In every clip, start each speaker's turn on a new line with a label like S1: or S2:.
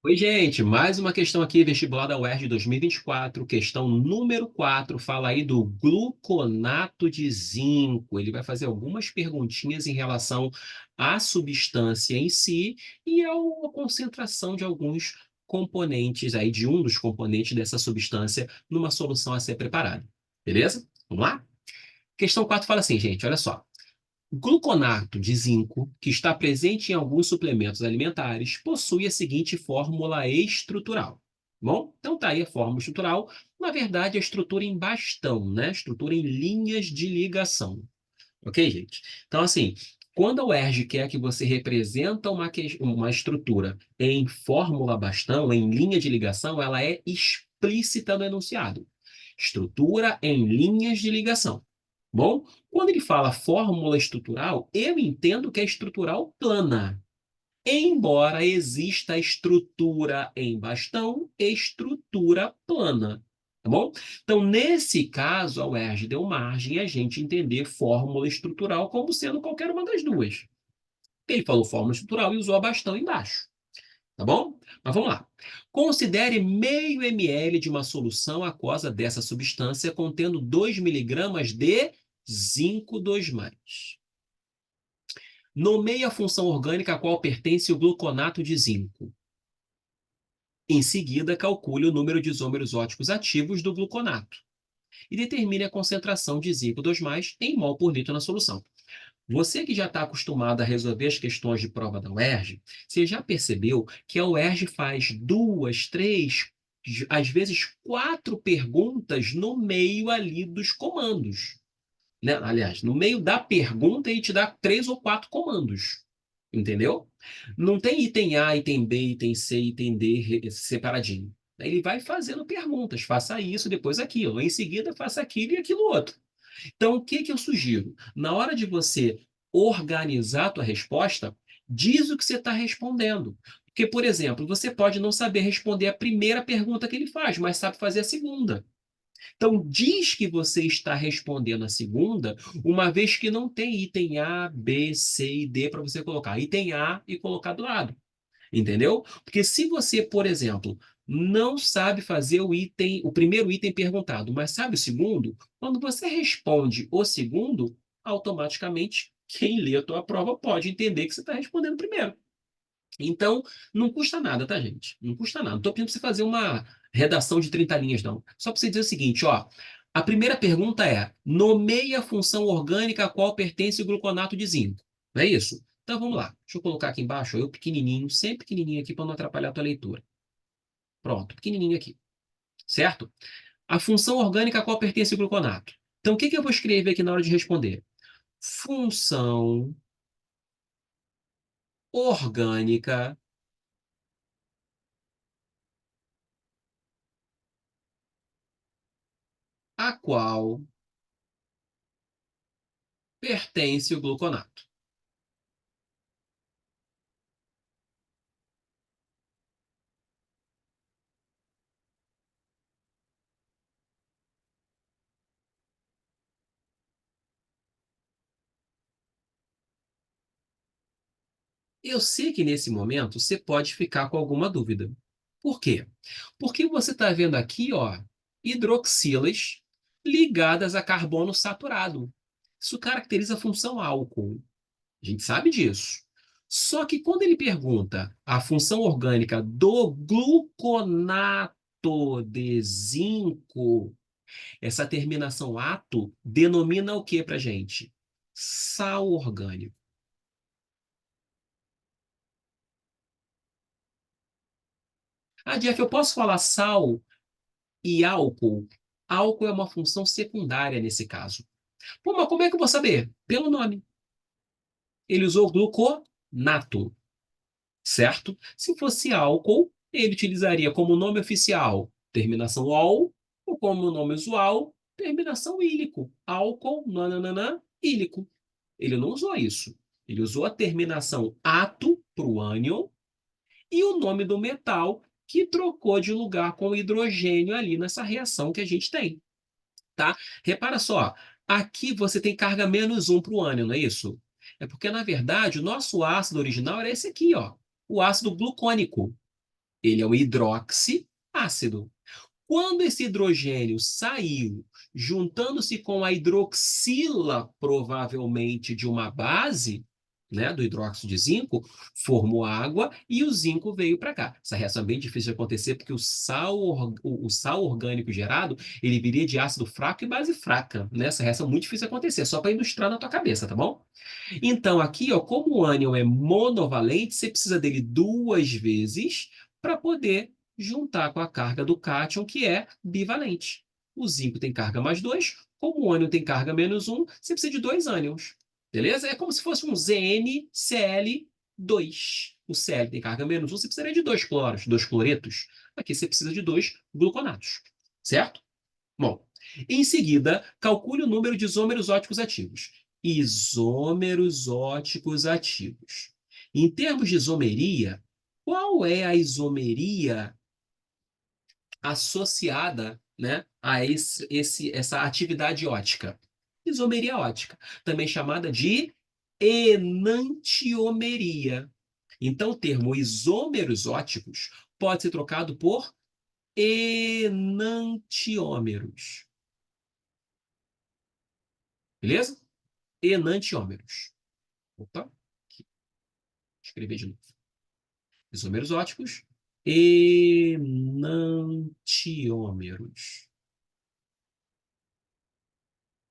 S1: Oi, gente, mais uma questão aqui, vestibular da UERJ 2024, questão número 4, fala aí do gluconato de zinco. Ele vai fazer algumas perguntinhas em relação à substância em si e à concentração de alguns componentes aí, de um dos componentes dessa substância numa solução a ser preparada. Beleza? Vamos lá? Questão 4 fala assim, gente, olha só. Gluconato de zinco, que está presente em alguns suplementos alimentares, possui a seguinte fórmula estrutural. Bom, então tá aí a fórmula estrutural. Na verdade, a estrutura em bastão, né? Estrutura em linhas de ligação. Ok, gente? Então, assim, quando a UERJ quer que você representa uma estrutura em fórmula bastão, em linha de ligação, ela é explícita no enunciado. Estrutura em linhas de ligação. Bom, quando ele fala fórmula estrutural, eu entendo que é estrutural plana. Embora exista estrutura em bastão, estrutura plana. Tá bom? Então, nesse caso, a UERJ deu margem a gente entender fórmula estrutural como sendo qualquer uma das duas. Ele falou fórmula estrutural e usou a bastão embaixo. Tá bom? Mas vamos lá. Considere meio ml de uma solução aquosa dessa substância contendo 2 miligramas de zinco 2+. Nomeie a função orgânica a qual pertence o gluconato de zinco. Em seguida, calcule o número de isômeros óticos ativos do gluconato e determine a concentração de zinco 2+, em mol por litro na solução. Você que já está acostumado a resolver as questões de prova da UERJ, você já percebeu que a UERJ faz duas, três, às vezes quatro perguntas no meio ali dos comandos, né? Aliás, no meio da pergunta ele te dá três ou quatro comandos, entendeu? Não tem item A, item B, item C, item D separadinho. Ele vai fazendo perguntas, faça isso, depois aquilo, em seguida faça aquilo e aquilo outro. Então, o que que eu sugiro? Na hora de você organizar a tua resposta, diz o que você está respondendo. Porque, por exemplo, você pode não saber responder a primeira pergunta que ele faz, mas sabe fazer a segunda. Então, diz que você está respondendo a segunda, uma vez que não tem item A, B, C e D para você colocar. Item A e colocar do lado. Entendeu? Porque se você, por exemplo, não sabe fazer o primeiro item perguntado, mas sabe o segundo, quando você responde o segundo, automaticamente quem lê a tua prova pode entender que você está respondendo primeiro. Então, não custa nada, tá, gente? Não custa nada. Não estou pedindo para você fazer uma redação de 30 linhas, não. Só para você dizer o seguinte, ó. A primeira pergunta é: nomeie a função orgânica a qual pertence o gluconato de zinco. Não é isso? Então vamos lá. Deixa eu colocar aqui embaixo, ó, eu pequenininho, sempre pequenininho aqui para não atrapalhar a tua leitura. Pronto, pequenininho aqui. Certo? A função orgânica a qual pertence o gluconato. Então o que que eu vou escrever aqui na hora de responder? Função orgânica a qual pertence o gluconato. Eu sei que nesse momento você pode ficar com alguma dúvida. Por quê? Porque você está vendo aqui, ó, hidroxilas ligadas a carbono saturado. Isso caracteriza a função álcool. A gente sabe disso. Só que quando ele pergunta a função orgânica do gluconato de zinco, essa terminação ato denomina o que para gente? Sal orgânico. Ah, Jeff, eu posso falar sal e álcool? Álcool é uma função secundária nesse caso. Pô, mas como é que eu vou saber? Pelo nome. Ele usou gluconato, certo? Se fosse álcool, ele utilizaria como nome oficial terminação ol, ou como nome usual, terminação ílico. Álcool, nananana, ílico. Ele não usou isso. Ele usou a terminação ato para o ânion e o nome do metal que trocou de lugar com o hidrogênio ali nessa reação que a gente tem, tá? Repara só, aqui você tem carga -1 para o ânion, não é isso? É porque, na verdade, o nosso ácido original era esse aqui, ó, o ácido glucônico. Ele é um hidroxiácido. Quando esse hidrogênio saiu, juntando-se com a hidroxila, provavelmente de uma base, né, do hidróxido de zinco, formou água e o zinco veio para cá. Essa reação é bem difícil de acontecer porque o sal orgânico gerado, ele viria de ácido fraco e base fraca, né? Essa reação é muito difícil de acontecer, só para ilustrar na tua cabeça, tá bom? Então, aqui, ó, como o ânion é monovalente, você precisa dele duas vezes para poder juntar com a carga do cátion, que é bivalente. O zinco tem carga mais 2, como o ânion tem carga menos um, você precisa de dois ânions. Beleza? É como se fosse um ZnCl2. O Cl tem carga menos um, você precisaria de dois cloros, dois cloretos. Aqui você precisa de dois gluconatos. Certo? Bom, em seguida, calcule o número de isômeros óticos ativos. Isômeros óticos ativos. Em termos de isomeria, qual é a isomeria associada, né, a essa atividade ótica? Isomeria ótica, também chamada de enantiomeria. Então, o termo isômeros óticos pode ser trocado por enantiômeros. Beleza? Enantiômeros. Opa, aqui, escrever de novo. Isômeros óticos, enantiômeros.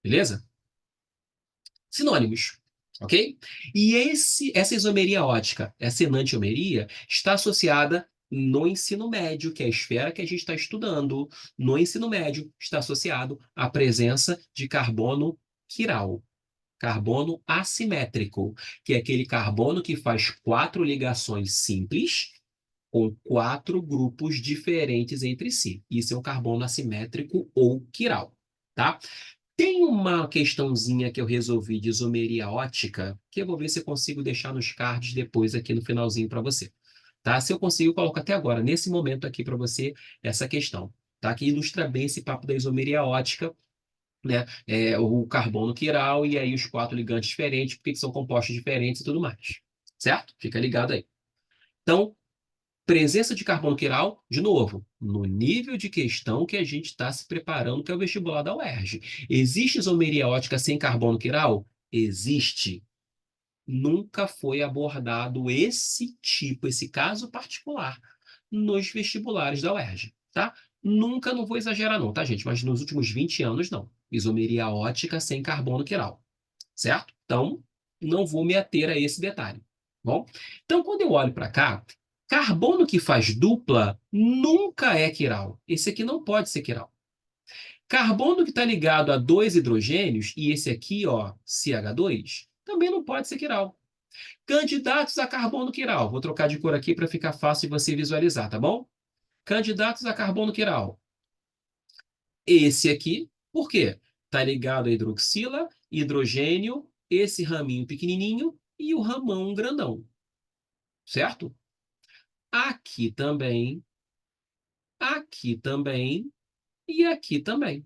S1: Beleza? Sinônimos, ok? E essa isomeria ótica, essa enantiomeria, está associada no ensino médio, que é a esfera que a gente está estudando. No ensino médio, está associado à presença de carbono quiral. Carbono assimétrico, que é aquele carbono que faz quatro ligações simples com quatro grupos diferentes entre si. Isso é um carbono assimétrico ou quiral, tá? Tem uma questãozinha que eu resolvi de isomeria ótica, que eu vou ver se eu consigo deixar nos cards depois aqui no finalzinho para você. Tá? Se eu consigo, eu coloco até agora, nesse momento aqui para você, essa questão, tá? Que ilustra bem esse papo da isomeria ótica, né? O carbono quiral e aí os quatro ligantes diferentes, porque são compostos diferentes e tudo mais. Certo? Fica ligado aí. Então, presença de carbono quiral, de novo, no nível de questão que a gente está se preparando, que é o vestibular da UERJ. Existe isomeria ótica sem carbono quiral? Existe. Nunca foi abordado esse tipo, esse caso particular, nos vestibulares da UERJ, tá? Nunca, não vou exagerar não, tá, gente? Mas nos últimos 20 anos, não. Isomeria ótica sem carbono quiral, certo? Então, não vou me ater a esse detalhe. Bom, então quando eu olho para cá, carbono que faz dupla nunca é quiral. Esse aqui não pode ser quiral. Carbono que está ligado a dois hidrogênios, e esse aqui, ó, CH2, também não pode ser quiral. Candidatos a carbono quiral. Vou trocar de cor aqui para ficar fácil de você visualizar, tá bom? Candidatos a carbono quiral. Esse aqui, por quê? Está ligado a hidroxila, hidrogênio, esse raminho pequenininho e o ramão grandão, certo? Aqui também e aqui também,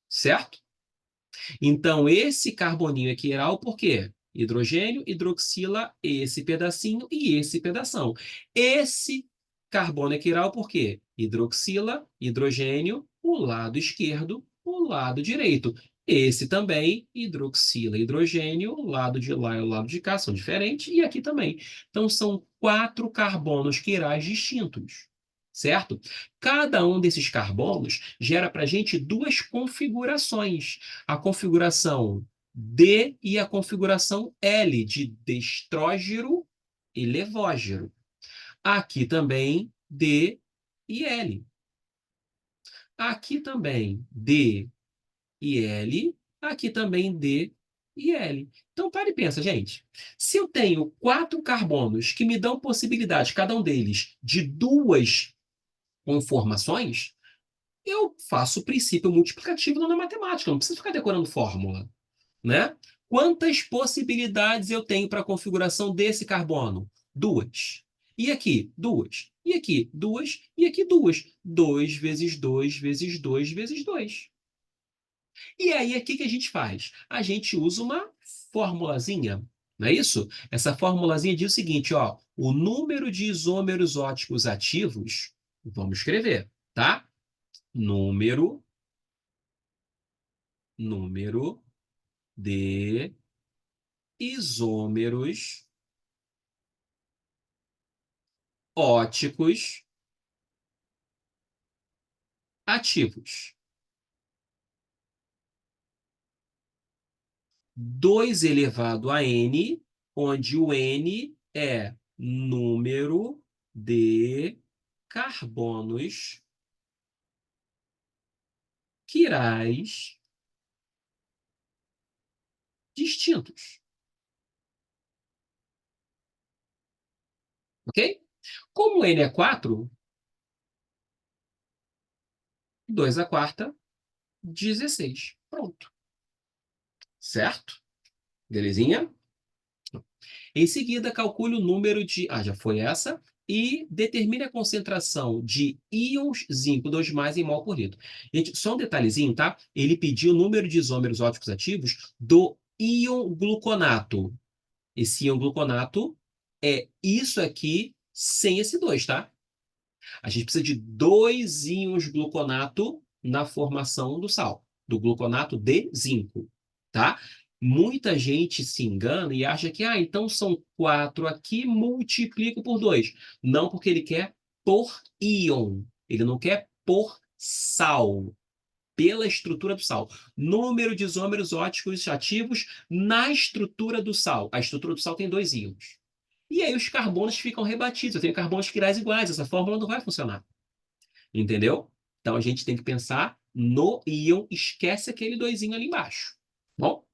S1: certo? Então, esse carboninho aqui era o por quê? Hidrogênio, hidroxila, esse pedacinho e esse pedação. Esse carbono aqui era o por quê? Hidroxila, hidrogênio, o lado esquerdo, o lado direito. Esse também, hidroxila, hidrogênio, o lado de lá e o lado de cá são diferentes, e aqui também. Então, são quatro carbonos quirais distintos, certo? Cada um desses carbonos gera para a gente duas configurações. A configuração D e a configuração L, de destrógeno e levógeno. Aqui também D e L. Aqui também D e L. Aqui também D e L. Então, pare e pensa, gente. Se eu tenho quatro carbonos que me dão possibilidade, cada um deles, de duas conformações, eu faço o princípio multiplicativo na matemática, eu não preciso ficar decorando fórmula, né? Quantas possibilidades eu tenho para a configuração desse carbono? Duas. E aqui, duas. E aqui, duas. E aqui, duas. 2 vezes 2 vezes 2 vezes 2. E aí, o que que a gente faz? A gente usa uma formulazinha, Não é isso? Essa formulazinha diz o seguinte, ó, o número de isômeros óticos ativos, vamos escrever, tá? Número, número de isômeros óticos ativos. 2 elevado a n, onde o n é número de carbonos quirais distintos. Ok? Como n é 4, 2 a quarta, 16. Pronto. Certo? Belezinha? Em seguida, calcule o número de. Ah, já foi essa. E determine a concentração de íons zinco 2 em mol por litro. Gente, só um detalhezinho, tá? Ele pediu o número de isômeros óticos ativos do íon gluconato. Esse íon gluconato é isso aqui sem esse 2, tá? A gente precisa de 2 íons gluconato na formação do sal, do gluconato de zinco, tá? Muita gente se engana e acha que, então são 4 aqui, multiplico por 2. Não, porque ele quer por íon. Ele não quer por sal, pela estrutura do sal. Número de isômeros óticos ativos na estrutura do sal. A estrutura do sal tem 2 íons. E aí os carbonos ficam rebatidos. Eu tenho carbonos quirais iguais. Essa fórmula não vai funcionar. Entendeu? Então a gente tem que pensar no íon, esquece aquele doisinho ali embaixo. Bom,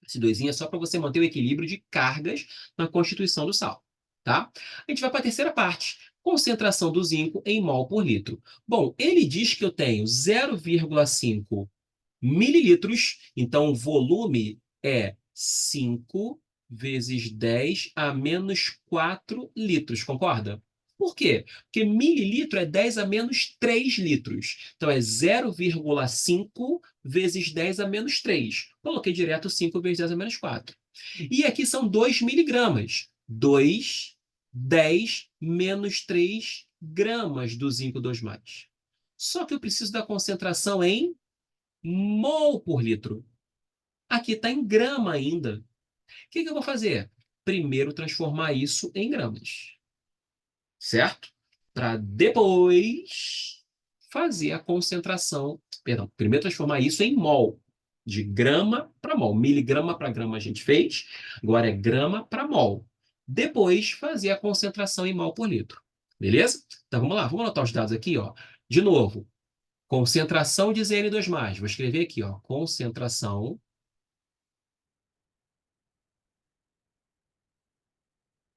S1: esse doisinho é só para você manter o equilíbrio de cargas na constituição do sal, tá? A gente vai para a terceira parte. Concentração do zinco em mol por litro. Bom, ele diz que eu tenho 0,5 mililitros, então o volume é 5 vezes 10 a menos 4 litros, concorda? Por quê? Porque mililitro é 10 a menos 3 litros. Então é 0,5 vezes 10 a menos 3. Coloquei direto 5 vezes 10 a menos 4. E aqui são 2 miligramas. 2, 10 menos 3 gramas do zinco 2 mais. Só que eu preciso da concentração em mol por litro. Aqui está em grama ainda. O que eu vou fazer? Primeiro transformar isso em gramas, certo? Para depois fazer a concentração. Perdão, primeiro transformar isso em mol. De grama para mol. Miligrama para grama a gente fez, agora é grama para mol. Depois fazer a concentração em mol por litro. Beleza? Então vamos lá, vamos anotar os dados aqui, ó. De novo, concentração de Zn2+. Vou escrever aqui, ó. Concentração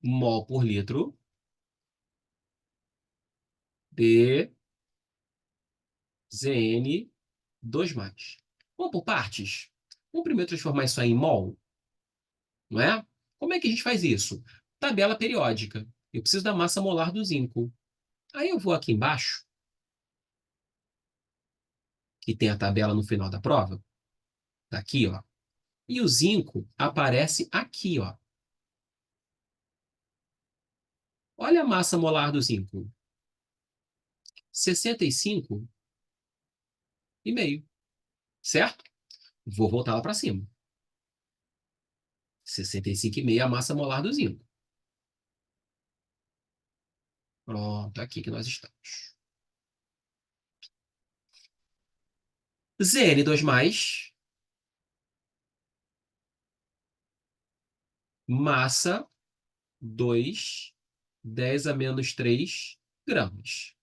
S1: mol por litro de Zn2+. Vamos por partes? Vamos primeiro transformar isso aí em mol, não é? Como é que a gente faz isso? Tabela periódica. Eu preciso da massa molar do zinco. Aí eu vou aqui embaixo, que tem a tabela no final da prova. Tá aqui, ó. E o zinco aparece aqui, ó. Olha a massa molar do zinco. 65,5, certo? Vou voltar lá para cima. 65,5 é a massa molar do zinco. Pronto, aqui que nós estamos. Zn2+, massa 2, 10 a menos 3 gramas.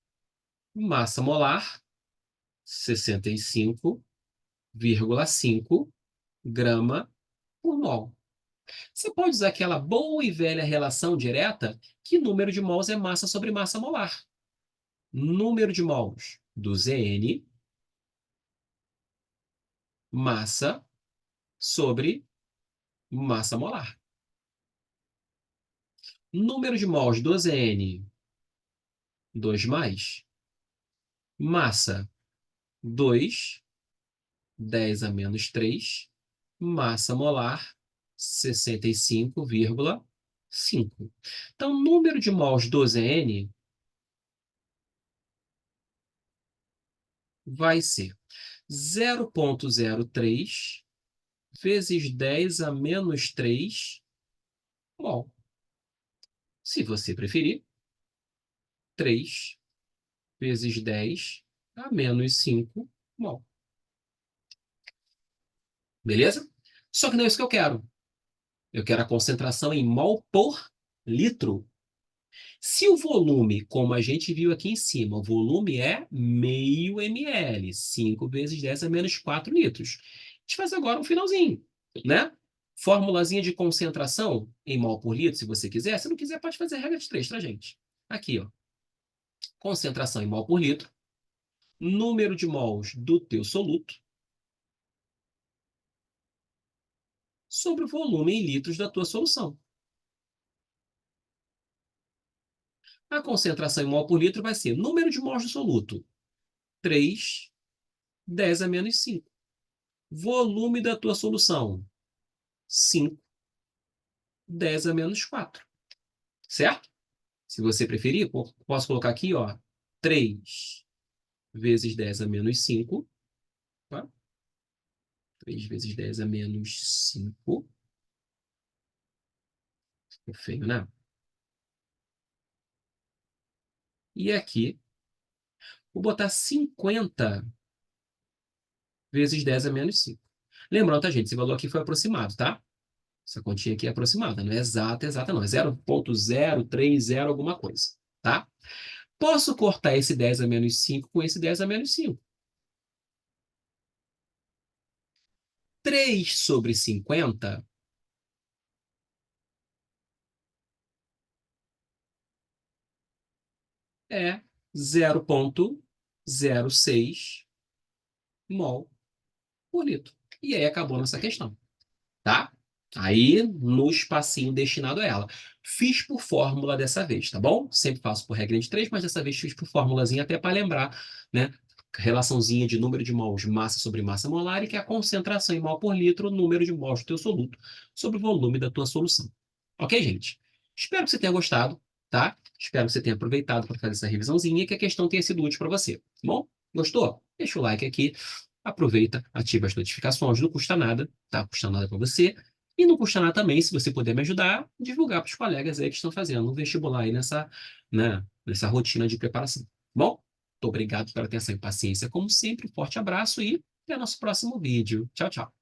S1: Massa molar 65,5 grama por mol. Você pode usar aquela boa e velha relação direta que número de mols é massa sobre massa molar. Número de mols do Zn, massa sobre massa molar. Número de mols do Zn 2 mais, massa 2, 10 a menos 3, massa molar 65,5. Então, o número de mols do ZN vai ser 0,03 vezes 10 a menos 3 mol. Se você preferir, 3 vezes 10 a menos 5 mol. Beleza? Só que não é isso que eu quero. Eu quero a concentração em mol por litro. Se o volume, como a gente viu aqui em cima, o volume é meio ml, 5 vezes 10 a menos 4 litros. A gente faz agora um finalzinho, né? Formulazinha de concentração em mol por litro, se você quiser. Se não quiser, pode fazer a regra de 3, tá, gente? Aqui, ó. Concentração em mol por litro, número de mols do teu soluto, sobre o volume em litros da tua solução. A concentração em mol por litro vai ser número de mols do soluto, 3, 10 a menos 5. Volume da tua solução, 5, 10 a menos 4. Certo? Se você preferir, posso colocar aqui, ó, 3 vezes 10 a menos 5. Tá? 3 vezes 10 a menos 5. É feio, né? E aqui, vou botar 50 vezes 10 a menos 5. Lembrando, tá, gente? Esse valor aqui foi aproximado, tá? Essa continha aqui é aproximada, não é exata, exata não. É 0,030 alguma coisa, tá? Posso cortar esse 10 a menos 5 com esse 10 a menos 5. 3 sobre 50 é 0,06 mol por litro. E aí acabou nossa questão, tá? Aí, no espacinho destinado a ela. Fiz por fórmula dessa vez, tá bom? Sempre faço por regra de 3, mas dessa vez fiz por formulazinha até para lembrar, né? Relaçãozinha de número de mols, massa sobre massa molar, e que é a concentração em mol por litro, o número de mols do teu soluto, sobre o volume da tua solução. Ok, gente? Espero que você tenha gostado, tá? Espero que você tenha aproveitado para fazer essa revisãozinha e que a questão tenha sido útil para você, tá bom? Gostou? Deixa o like aqui, aproveita, ativa as notificações, não custa nada, tá? Não custa nada para você. E não custa nada também, se você puder me ajudar, divulgar para os colegas aí que estão fazendo um vestibular aí nessa, né, nessa rotina de preparação. Bom, muito obrigado pela atenção e paciência, como sempre. Um forte abraço e até nosso próximo vídeo. Tchau, tchau.